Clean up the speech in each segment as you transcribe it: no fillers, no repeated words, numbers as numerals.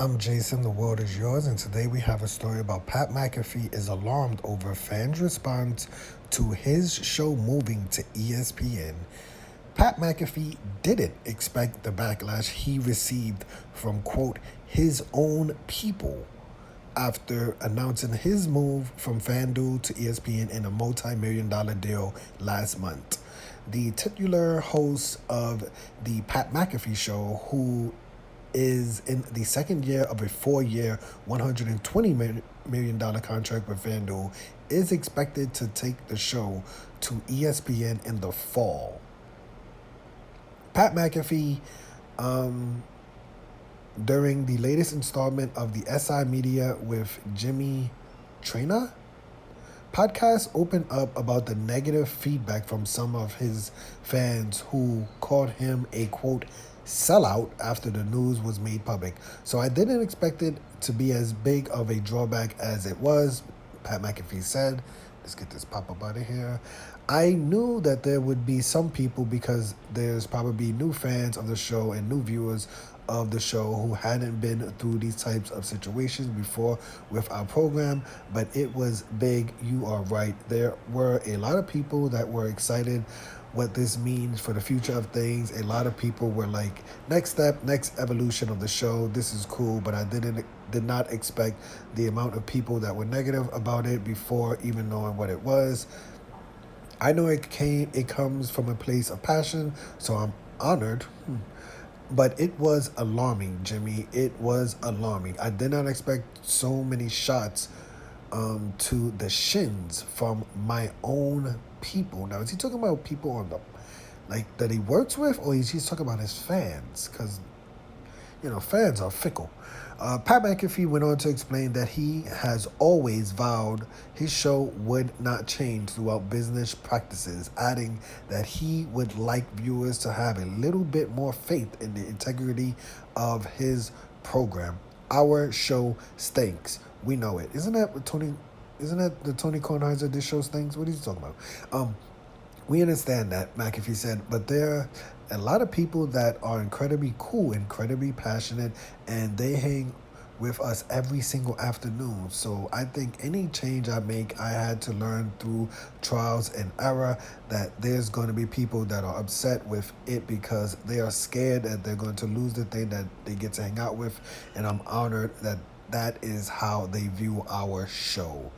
I'm Jason, the world is yours, and today we have a story about Pat McAfee is alarmed over fans' response to his show moving to ESPN. Pat McAfee didn't expect the backlash he received from, quote, his own people after announcing his move from FanDuel to ESPN in a multi-million-dollar deal last month. The titular host of the Pat McAfee Show, who is in the second year of a 4-year, $120 million contract with FanDuel, is expected to take the show to ESPN in the fall. Pat McAfee, during the latest installment of the SI Media with Jimmy Traina podcast, opened up about the negative feedback from some of his fans who called him a, quote, sellout after the news was made public. So I didn't expect it to be as big of a drawback as it was, Pat McAfee said. Let's get this pop-up out of here. I knew that there would be some people, because there's probably new fans of the show and new viewers of the show who hadn't been through these types of situations before with our program, but it was big. You are right. There were a lot of people that were excited what this means for the future of things. A lot of people were like, next step, next evolution of the show. This is cool, but I did not expect the amount of people that were negative about it before even knowing what it was. I know it comes from a place of passion, so I'm honored. But it was alarming, Jimmy. It was alarming. I did not expect so many shots to the shins from my own people. Now, is he talking about people on the, like, that he works with, or is he talking about his fans? Because, fans are fickle. Pat McAfee went on to explain that he has always vowed his show would not change throughout business practices, adding that he would like viewers to have a little bit more faith in the integrity of his program. Our show stinks. We know it. Isn't that the Tony Kornheiser, this show stinks? What is he talking about? We understand that, McAfee said, but there are a lot of people that are incredibly cool, incredibly passionate, and they hang with us every single afternoon. So I think any change I make, I had to learn through trials and error that there's going to be people that are upset with it because they are scared that they're going to lose the thing that they get to hang out with. And I'm honored that that is how they view our show.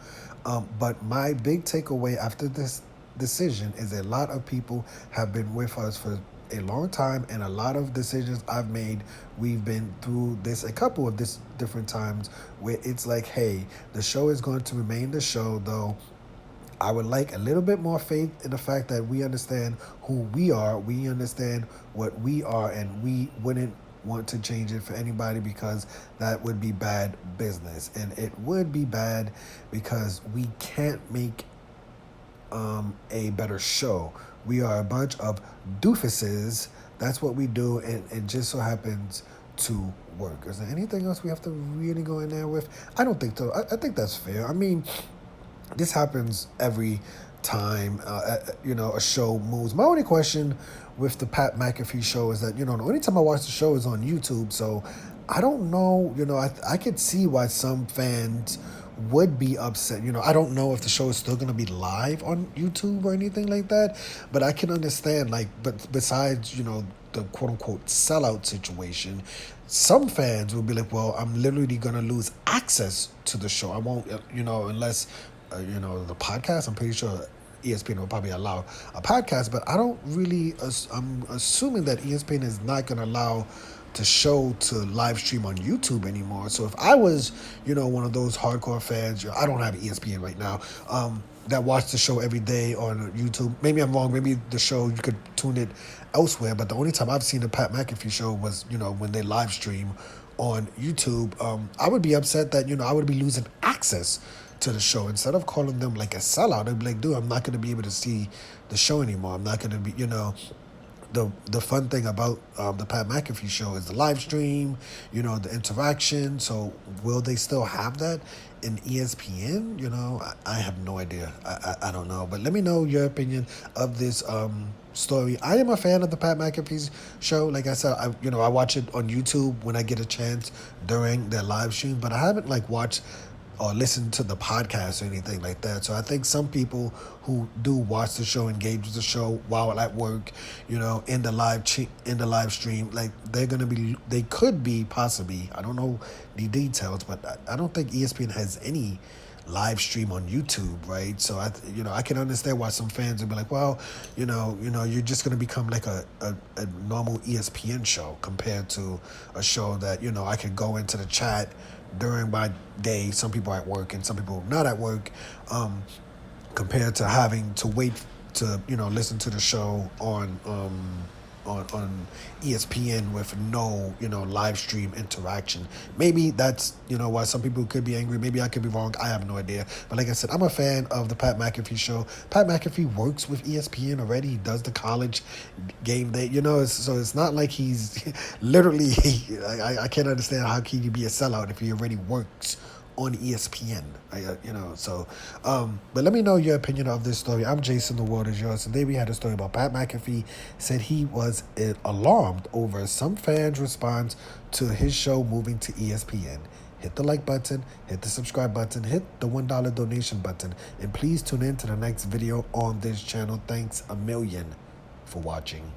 But my big takeaway after this decision is a lot of people have been with us for a long time, and a lot of decisions I've made, we've been through this a couple of this different times where it's like, hey, the show is going to remain the show, though I would like a little bit more faith in the fact that we understand who we are, we understand what we are, and we wouldn't want to change it for anybody because that would be bad business. And it would be bad because we can't make a better show. We are a bunch of doofuses. That's what we do, and it just so happens to work. Is there anything else we have to really go in there with? I don't think so. I think that's fair. I mean, this happens every time, a show moves. My only question with the Pat McAfee show is that, the only time I watch the show is on YouTube, so I don't know, I could see why some fans would be upset. I don't know if the show is still going to be live on YouTube or anything like that, but I can understand, but besides, the quote-unquote sellout situation, some fans will be like, well, I'm literally going to lose access to the show. I won't, unless, the podcast, I'm pretty sure ESPN will probably allow a podcast, but I don't really, I'm assuming that ESPN is not going to allow the show to live stream on YouTube anymore. So if I was, one of those hardcore fans, I don't have ESPN right now, that watch the show every day on YouTube. Maybe I'm wrong. Maybe the show, you could tune it elsewhere. But the only time I've seen the Pat McAfee show was, when they live stream on YouTube. I would be upset that, I would be losing access to the show. Instead of calling them like a sellout, I'd be like, dude, I'm not going to be able to see the show anymore. I'm not going to be, the fun thing about the Pat McAfee show is the live stream, the interaction. So will they still have that in ESPN? I have no idea. I don't know. But let me know your opinion of this story. I am a fan of the Pat McAfee show. Like I said, I watch it on YouTube when I get a chance during their live stream, but I haven't watched or listen to the podcast or anything like that. So I think some people who do watch the show, engage with the show while at work, in the live stream, they could be possibly, I don't know the details, but I don't think ESPN has any live stream on YouTube, right? So I can understand why some fans would be like, well, you're just gonna become like a normal ESPN show compared to a show that I could go into the chat during my day. Some people are at work and some people not at work, compared to having to wait to listen to the show on ESPN with no live stream interaction. Maybe that's why some people could be angry. Maybe I could be wrong. I have no idea. But like I said, I'm a fan of the Pat McAfee show. Pat McAfee works with ESPN already. He does the college game day. So it's not like he's literally. I can't understand how can you be a sellout if he already works on ESPN. But let me know your opinion of this story. I'm Jason, the world is yours. Today we had a story about Pat McAfee said he was alarmed over some fans' response to his show moving to ESPN. Hit the like button, hit the subscribe button, hit the $1 donation button, and please tune in to the next video on this channel. Thanks a million for watching.